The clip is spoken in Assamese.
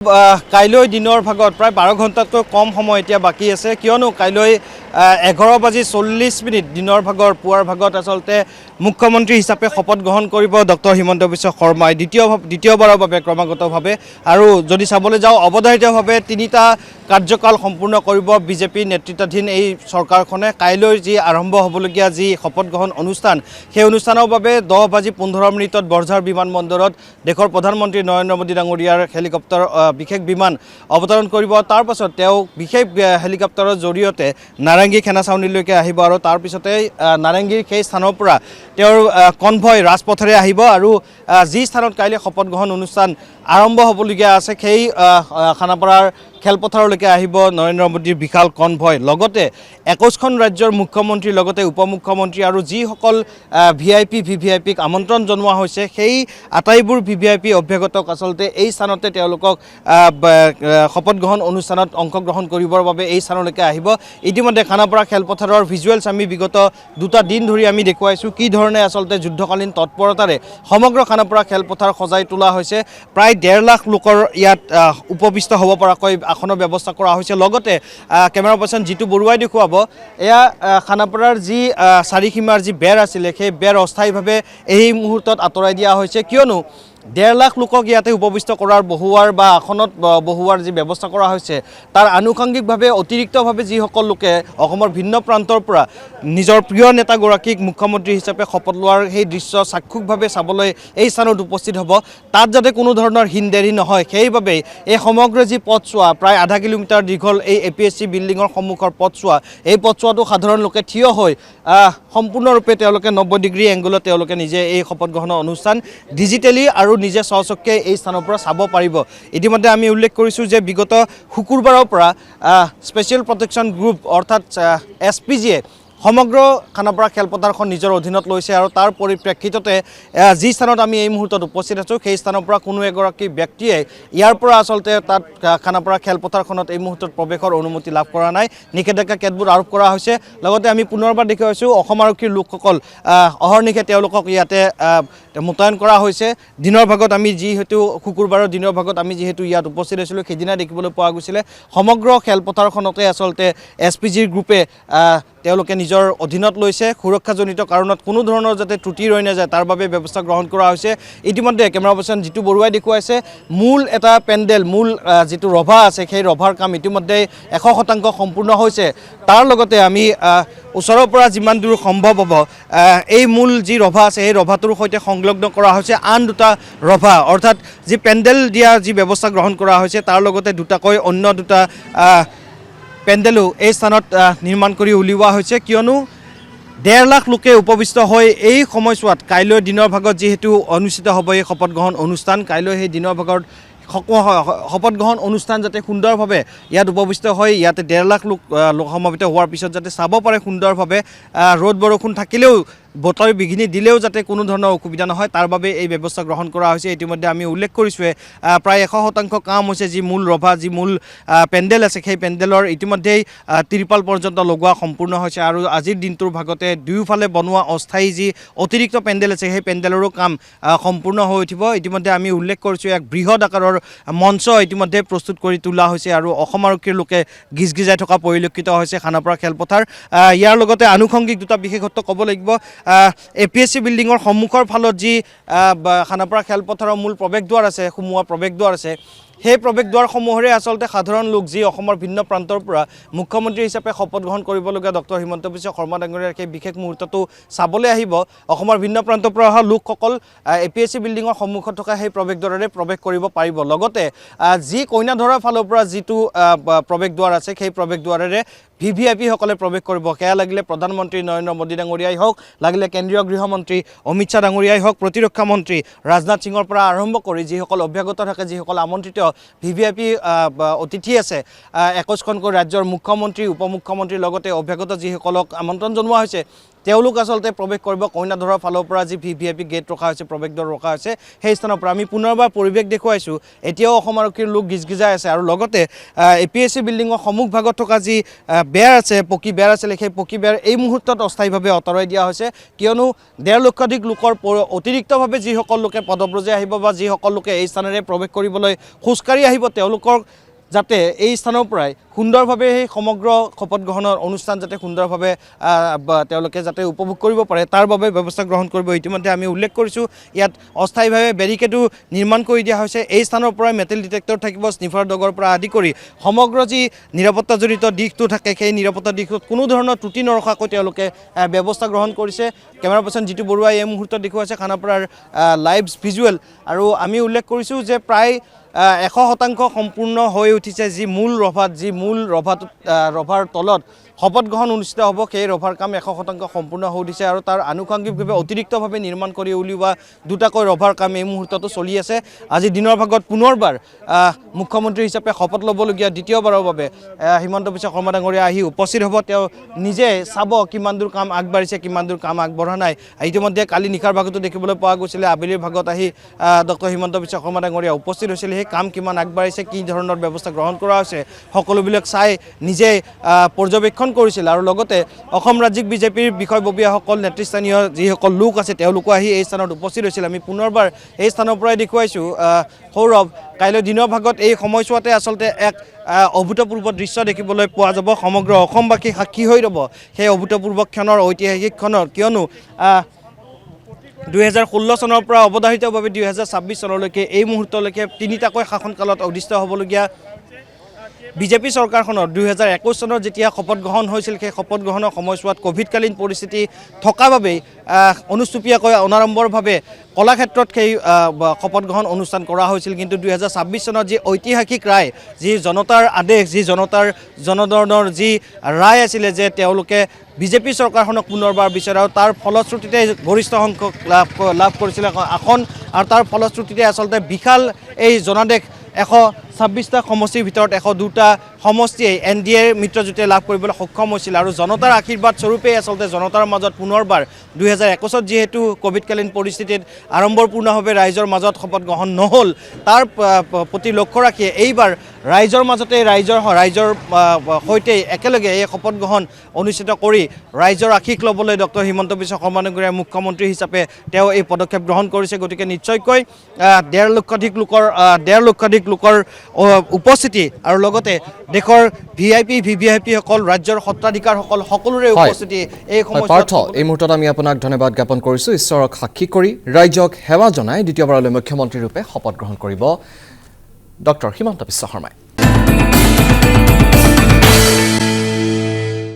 কাইলৈ দিনৰ ভাগত প্ৰায় 12 ঘণ্টাতকৈ কম সময় এতিয়া বাকী আছে কিয়নো কাইলৈ 11:40 দিনৰ ভাগৰ পুৱাৰ ভাগত আচলতে মুখ্যমন্ত্ৰী হিচাপে শপত গ্ৰহণ কৰিব ডক্টৰ হিমন্ত বিশ্ব শৰ্মাই দ্বিতীয়বাৰৰ বাবে ক্ৰমাগতভাৱে আৰু যদি চাবলৈ যাওঁ অৱধাৰিতভাৱে 3টা কাৰ্যকাল সম্পূৰ্ণ কৰিব বিজেপি নেতৃত্বাধীন এই চৰকাৰখনে কাইলৈ যি আৰম্ভ হ'বলগীয়া যি শপত গ্ৰহণ অনুষ্ঠান সেই অনুষ্ঠানৰ বাবে 10:15 বৰঝাৰ বিমানবন্দৰত দেশৰ প্ৰধানমন্ত্ৰী নৰেন্দ্ৰ মোদী ডাঙৰীয়াৰ হেলিকপ্টাৰ বিশেষ বিমান অৱতৰণ কৰিব তাৰ পাছত তেওঁ বিশেষ হেলিকপ্টাৰৰ জৰিয়তে নাৰেংগী সেনা ছাউনীলৈকে আহিব আৰু তাৰ পিছতে নাৰেংগীৰ সেই স্থানৰ পৰা তেওঁৰ কনভয় ৰাজপথেৰে আহিব আৰু যি স্থানত কাইলৈ শপত গ্ৰহণ অনুষ্ঠান আৰম্ভ হ'বলগীয়া আছে সেই খানাপাৰাৰ খেলপথাৰলৈকে আহিব নৰেন্দ্ৰ মোদীৰ বিশাল কনভয় লগতে 21খন ৰাজ্যৰ মুখ্যমন্ত্ৰী লগতে উপমুখ্যমন্ত্ৰী আৰু যিসকল ভিভিআইপিক আমন্ত্ৰণ জনোৱা হৈছে সেই আটাইবোৰ ভিভিআইপি অভ্যাগতক আচলতে এই স্থানতে তেওঁলোকক শপত গ্ৰহণ অনুষ্ঠানত অংশগ্ৰহণ কৰিবৰ বাবে এই স্থানলৈকে আহিব ইতিমধ্যে খানাপাৰা খেলপথাৰৰ ভিজুৱেলছ আমি বিগত 2টা দিন ধৰি আমি দেখুৱাইছোঁ কি ধৰণে আচলতে যুদ্ধকালীন তৎপৰতাৰে সমগ্ৰ খানাপাৰা খেলপথাৰ সজাই তোলা হৈছে প্ৰায় 1.5 লাখ লোকৰ ইয়াত উপবিষ্ট হ'ব পৰাকৈ আসনৰ ব্যৱস্থা কৰা হৈছে লগতে কেমেৰা পাৰ্চন জিতু বৰুৱাই দেখুৱাব এয়া খানাপাৰাৰ যি চাৰিসীমাৰ যি বেৰ আছিলে সেই বেৰ অস্থায়ীভাৱে এই মুহূৰ্তত আঁতৰাই দিয়া হৈছে কিয়নো 1.5 লাখ লোকক ইয়াতে উপবিষ্ট কৰাৰ বহুৱাৰ বা আসনত বহুৱাৰ যি ব্যৱস্থা কৰা হৈছে তাৰ আনুষংগিকভাৱে অতিৰিক্তভাৱে যিসকল লোকে অসমৰ ভিন্ন প্ৰান্তৰ পৰা নিজৰ প্ৰিয় নেতাগৰাকীক মুখ্যমন্ত্ৰী হিচাপে শপত লোৱাৰ সেই দৃশ্য চাক্ষুষভাৱে চাবলৈ এই স্থানত উপস্থিত হ'ব তাত যাতে কোনো ধৰণৰ হিনদেৰি নহয় সেইবাবে এই সমগ্ৰ যি পথছোৱা প্ৰায় আধা কিলোমিটাৰ দীঘল এই APSC বিল্ডিঙৰ সন্মুখৰ পথছোৱা এই পথছোৱাটো সাধাৰণ লোকে থিয় হৈ সম্পূৰ্ণৰূপে তেওঁলোকে 90 ডিগ্ৰী এংগলত তেওঁলোকে নিজে এই শপত গ্ৰহণৰ অনুষ্ঠান ডিজিটেলি আৰু নিজে স্বচক্ষে এই স্থানৰ পৰা চাব পাৰিব ইতিমধ্যে আমি উল্লেখ কৰিছোঁ যে বিগত শুকুৰবাৰৰ পৰা স্পেচিয়েল প্ৰটেকশ্যন গ্ৰুপ অৰ্থাৎ SPGয়ে সমগ্ৰ খানাপাৰা খেলপথাৰখন নিজৰ অধীনত লৈছে আৰু তাৰ পৰিপ্ৰেক্ষিততে যি স্থানত আমি এই মুহূৰ্তত উপস্থিত আছোঁ সেই স্থানৰ পৰা কোনো এগৰাকী ব্যক্তিয়ে ইয়াৰ পৰা আচলতে তাত খানাপাৰা খেলপথাৰখনত এই মুহূৰ্তত প্ৰৱেশৰ অনুমতি লাভ কৰা নাই নিষেধাজ্ঞা কেতবোৰ আৰোপ কৰা হৈছে লগতে আমি পুনৰবাৰ দেখুৱাইছোঁ অসম আৰক্ষীৰ লোকসকল অহৰ্নিশে তেওঁলোকক ইয়াতে মোতায়েন কৰা হৈছে দিনৰ ভাগত আমি যিহেতু শুকুৰবাৰৰ দিনৰ ভাগত আমি যিহেতু ইয়াত উপস্থিত আছিলোঁ সেইদিনা দেখিবলৈ পোৱা গৈছিলে সমগ্ৰ খেলপথাৰখনতে আচলতে SPGৰ গ্ৰুপে তেওঁলোকে নিজৰ অধীনত লৈছে সুৰক্ষাজনিত কাৰণত কোনো ধৰণৰ যাতে ত্ৰুটি ৰৈ নাযায় তাৰ বাবে ব্যৱস্থা গ্ৰহণ কৰা হৈছে ইতিমধ্যে কেমেৰা পাৰ্চন জিতু বৰুৱাই দেখুৱাইছে মূল এটা পেণ্ডেল মূল যিটো ৰভা আছে সেই ৰভাৰ কাম ইতিমধ্যে 100% সম্পূৰ্ণ হৈছে তাৰ লগতে আমি ওচৰৰ পৰা যিমান দূৰ সম্ভৱ হ'ব এই মূল যি ৰভা আছে এই ৰভাটোৰ সৈতে সংলগ্ন কৰা হৈছে আন 2টা ৰভা অৰ্থাৎ যি পেণ্ডেল দিয়া যি ব্যৱস্থা গ্ৰহণ কৰা হৈছে তাৰ লগতে 2টাকৈ অন্য 2টা পেণ্ডেলো এই স্থানত নিৰ্মাণ কৰি উলিওৱা হৈছে কিয়নো 1.5 লাখ লোকে উপবিষ্ট হৈ এই সময়ছোৱাত কাইলৈ দিনৰ ভাগত যিহেতু অনুষ্ঠিত হ'ব এই শপত গ্ৰহণ অনুষ্ঠান কাইলৈ সেই দিনৰ ভাগত শপত গ্ৰহণ অনুষ্ঠান যাতে সুন্দৰভাৱে ইয়াত উপবিষ্ট হৈ ইয়াতে 1.5 লাখ লোক সমবেত হোৱাৰ পিছত যাতে চাব পাৰে সুন্দৰভাৱে ৰ'দ বৰষুণ থাকিলেও বতৰ বিঘিনি দিলেও যাতে কোনো ধৰণৰ অসুবিধা নহয় তাৰ বাবে এই ব্যৱস্থা গ্ৰহণ কৰা হৈছে ইতিমধ্যে আমি উল্লেখ কৰিছোঁৱে প্ৰায় 100% কাম হৈছে যি মূল ৰভা যি মূল পেণ্ডেল আছে সেই পেণ্ডেলৰ ইতিমধ্যেই ত্ৰিপাল পৰ্যন্ত লগোৱা সম্পূৰ্ণ হৈছে আৰু আজিৰ দিনটোৰ ভাগতে দুয়োফালে বনোৱা অস্থায়ী যি অতিৰিক্ত পেণ্ডেল আছে সেই পেণ্ডেলৰো কাম সম্পূৰ্ণ হৈ উঠিব ইতিমধ্যে আমি উল্লেখ কৰিছোঁ এক বৃহৎ আকাৰৰ মঞ্চ ইতিমধ্যে প্ৰস্তুত কৰি তোলা হৈছে আৰু অসম আৰক্ষীৰ লোকে গিজগিজাই থকা পৰিলক্ষিত হৈছে খানাপাৰা খেলপথাৰ ইয়াৰ লগতে আনুষংগিক 2টা বিশেষত্ব ক'ব লাগিব APSC বিল্ডিঙৰ সন্মুখৰ ফালত যি খানাপাৰা খেলপথাৰৰ মূল প্ৰৱেশদ্বাৰ আছে সোমোৱা প্ৰৱেশদ্বাৰ আছে সেই প্ৰৱেশদ্বাৰসমূহৰে আচলতে সাধাৰণ লোক যি অসমৰ ভিন্ন প্ৰান্তৰ পৰা মুখ্যমন্ত্ৰী হিচাপে শপত গ্ৰহণ কৰিবলগীয়া ডক্টৰ হিমন্ত বিশ্ব শৰ্মা ডাঙৰীয়াৰ সেই বিশেষ মুহূৰ্তটো চাবলৈ আহিব অসমৰ ভিন্ন প্ৰান্তৰ পৰা অহা লোকসকল APSC বিল্ডিঙৰ সন্মুখত থকা সেই প্ৰৱেশদ্বাৰেৰে প্ৰৱেশ কৰিব পাৰিব লগতে যি কইনাধৰাৰ ফালৰ পৰা যিটো প্ৰৱেশদ্বাৰ আছে সেই প্ৰৱেশদ্বাৰেৰে ভিভিআইপিসকলে প্ৰৱেশ কৰিব সেয়া লাগিলে প্ৰধানমন্ত্ৰী নৰেন্দ্ৰ মোদী ডাঙৰীয়াই হওক লাগিলে কেন্দ্ৰীয় গৃহমন্ত্ৰী অমিত শ্বাহ ডাঙৰীয়াই হওক প্ৰতিৰক্ষা মন্ত্ৰী ৰাজনাথ সিঙৰ পৰা আৰম্ভ কৰি যিসকল অভ্যাগত থাকে যিসকল আমন্ত্ৰিত ভিভিআইপি অতিথি আছে 21খনকৈ ৰাজ্যৰ মুখ্যমন্ত্ৰী উপমুখ্যমন্ত্ৰীৰ লগতে অভ্যাগত যিসকলক আমন্ত্ৰণ জনোৱা হৈছে তেওঁলোক আচলতে প্ৰৱেশ কৰিব কইনাধৰৰ ফালৰ পৰা যি ভিভিআইপি গেট ৰখা হৈছে, প্ৰৱেশ দ্বাৰ ৰখা হৈছে, সেই স্থানৰ পৰা আমি পুনৰবাৰ পৰিৱেশ দেখুৱাইছোঁ। এতিয়াও অসম আৰক্ষীৰ লোক গিজগিজাই আছে আৰু লগতে APSC বিল্ডিঙৰ সন্মুখভাগত থকা যি বেৰ আছে, পকী বেৰ আছিলে, সেই পকী বেৰ এই মুহূৰ্তত অস্থায়ীভাৱে আঁতৰাই দিয়া হৈছে, কিয়নো 1.5 লক্ষাধিক লোকৰ অতিৰিক্তভাৱে যিসকল লোকে পদব্ৰজে আহিব বা যিসকল লোকে এই স্থানেৰে প্ৰৱেশ কৰিবলৈ খোজকাঢ়ি আহিব, তেওঁলোকৰ যাতে এই স্থানৰ পৰাই সুন্দৰভাৱে সেই সমগ্ৰ শপত গ্ৰহণৰ অনুষ্ঠান যাতে সুন্দৰভাৱে তেওঁলোকে যাতে উপভোগ কৰিব পাৰে, তাৰ বাবে ব্যৱস্থা গ্ৰহণ কৰিব। ইতিমধ্যে আমি উল্লেখ কৰিছোঁ, ইয়াত অস্থায়ীভাৱে বেৰিকেডো নিৰ্মাণ কৰি দিয়া হৈছে। এই স্থানৰ পৰাই মেটেল ডিটেক্টৰ থাকিব, স্নিফাৰ ডগৰ পৰা আদি কৰি সমগ্ৰ যি নিৰাপত্তাজনিত দিশটো থাকে, সেই নিৰাপত্তা দিশটোত কোনো ধৰণৰ ত্ৰুটি নৰখাকৈ তেওঁলোকে ব্যৱস্থা গ্ৰহণ কৰিছে। কেমেৰা পাৰ্চন জিতু বৰুৱাই এই মুহূৰ্তত দেখুৱাইছে খানাপাৰাৰ লাইভ ভিজুৱেল। আৰু আমি উল্লেখ কৰিছোঁ যে প্ৰায় 100% সম্পূৰ্ণ হৈ উঠিছে যি মূল ৰভাৰ তলত শপত গ্ৰহণ অনুষ্ঠিত হ'ব, সেই ৰভাৰ কাম 100% সম্পূৰ্ণ হৈ উঠিছে আৰু তাৰ আনুষংগিকভাৱে অতিৰিক্তভাৱে নিৰ্মাণ কৰি উলিওৱা দুটাকৈ ৰভাৰ কাম এই মুহূৰ্ততো চলি আছে। আজি দিনৰ ভাগত পুনৰবাৰ মুখ্যমন্ত্ৰী হিচাপে শপত ল'বলগীয়া দ্বিতীয়বাৰৰ বাবে হিমন্ত বিশ্ব শৰ্মা ডাঙৰীয়া আহি উপস্থিত হ'ব। তেওঁ নিজে চাব কিমান দূৰ কাম আগবাঢ়িছে, কিমান দূৰ কাম আগবঢ়া নাই। ইতিমধ্যে কালি নিশাৰ ভাগতো দেখিবলৈ পোৱা গৈছিলে, আবেলিৰ ভাগত আহি ডক্টৰ হিমন্ত বিশ্ব শৰ্মা ডাঙৰীয়া উপস্থিত হৈছিল। সেই কাম কিমান আগবাঢ়িছে, কি ধৰণৰ ব্যৱস্থা গ্ৰহণ কৰা হৈছে, সকলোবিলাক চাই নিজে পৰ্যবেক্ষণ কৰিছিল। আৰু লগতে অসম ৰাজ্যিক বিজেপিৰ বিষয়ববীয়াসকল, নেতৃস্থানীয় যিসকল লোক আছে, তেওঁলোকো আহি এই স্থানত উপস্থিত হৈছিল। আমি পুনৰবাৰ এই স্থানৰ পৰাই দেখুৱাইছোঁ। সৌৰভ, কাইলৈ দিনৰ ভাগত এই সময়ছোৱাতে আচলতে এক অভূতপূৰ্ব দৃশ্য দেখিবলৈ পোৱা যাব। সমগ্ৰ অসমবাসী সাক্ষী হৈ ৰ'ব সেই অভূতপূৰ্ব ক্ষণৰ, ঐতিহাসিক ক্ষণৰ, কিয়নো 2016 চনৰ পৰা অৱধাৰিতভাৱে 2026 চনলৈকে এই মুহূৰ্তলৈকে তিনিটাকৈ শাসনকালত অধিষ্ঠ হ'বলগীয়া বিজেপি চৰকাৰখনৰ 2021 চনৰ যেতিয়া শপত গ্ৰহণ হৈছিল, সেই শপত গ্ৰহণৰ সময়ছোৱাত ক'ভিডকালীন পৰিস্থিতি থকা বাবেই অনুষ্টুপীয়াকৈ অনাড়ম্বৰভাৱে কলাক্ষেত্ৰত সেই শপত গ্ৰহণ অনুষ্ঠান কৰা হৈছিল। কিন্তু 2026 চনত যি ঐতিহাসিক ৰায়, যি জনতাৰ আদেশ, যি জনগণৰ যি ৰায় আছিলে যে তেওঁলোকে বিজেপি চৰকাৰখনক পুনৰবাৰ বিচাৰে আৰু তাৰ ফলশ্ৰুতিতে গৰিষ্ঠ সংখ্যক লাভ কৰিছিলে আসন। আৰু তাৰ ফলশ্ৰুতিতে আচলতে বিশাল এই জনাদেশ 126টা সমষ্টিৰ ভিতৰত 102টা সমষ্টিয়ে NDAৰ মিত্ৰজোঁটে লাভ কৰিবলৈ সক্ষম হৈছিল। আৰু জনতাৰ আশীৰ্বাদ স্বৰূপেই আচলতে জনতাৰ মাজত পুনৰবাৰ 2021ত যিহেতু ক'ভিডকালীন পৰিস্থিতিত আড়ম্বৰপূৰ্ণভাৱে ৰাইজৰ মাজত শপত গ্ৰহণ নহ'ল, তাৰ প্ৰতি লক্ষ্য ৰাখিয়ে এইবাৰ ৰাইজৰ মাজতে ৰাইজৰ সৈতে একেলগে এই শপত গ্ৰহণ অনুষ্ঠিত কৰি ৰাইজৰ আশীষ ল'বলৈ ডক্টৰ হিমন্ত বিশ্ব শৰ্মা ডাঙৰীয়াই মুখ্যমন্ত্ৰী হিচাপে তেওঁ এই পদক্ষেপ গ্ৰহণ কৰিছে। গতিকে নিশ্চয়কৈ 1.5 লক্ষাধিক লোকৰ উপস্থিতি আৰু লগতে দেশৰ VVIPসকল, ৰাজ্যৰ সত্ৰাধিকাৰসকল সকলোৰে উপস্থিতি এই সময়ত। এই মুহূৰ্তত আমি আপোনাক ধন্যবাদ জ্ঞাপন কৰিছোঁ। ঈশ্বৰক সাক্ষী কৰি ৰাইজক সেৱা জনাই দ্বিতীয়বাৰলৈ মুখ্যমন্ত্ৰী ৰূপে শপত গ্ৰহণ কৰিব ডক্টৰ হিমন্ত বিশ্ব শৰ্মাই।